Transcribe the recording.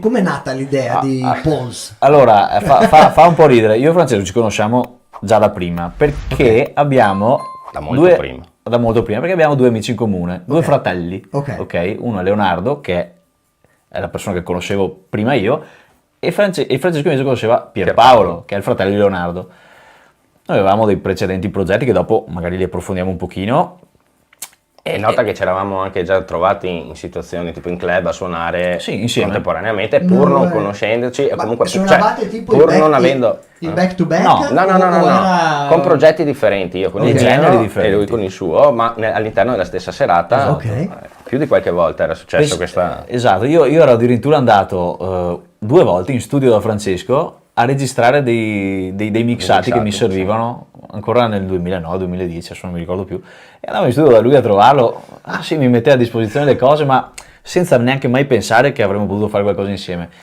Com'è nata l'idea di Pons? Allora, fa un po' ridere. Io e Francesco ci conosciamo già da prima, perché abbiamo Da molto prima. da molto prima, perché abbiamo due amici in comune, due fratelli. Ok. Uno è Leonardo, che è la persona che conoscevo prima io, e Francesco invece conosceva Pierpaolo, che è il fratello di Leonardo. Noi avevamo dei precedenti progetti che dopo magari li approfondiamo un pochino. E nota che ci eravamo anche già trovati in situazioni tipo in club a suonare Sì, insieme. contemporaneamente, pur No, non conoscendoci, e Ma comunque suonavate tipo pur il non back, avendo. il back to back? No, Era- Con progetti differenti, io con Di il generi mio differenti. e lui con il suo, ma all'interno della stessa serata, Ok. più di qualche volta era successo questa. Esatto, io ero addirittura andato due volte in studio da Francesco a registrare dei mixati che mi mixati, servivano ancora nel 2009-2010, adesso non mi ricordo più, e andavo in studio da lui a trovarlo. Ah sì, mi metteva a disposizione le cose, ma senza neanche mai pensare che avremmo potuto fare qualcosa insieme.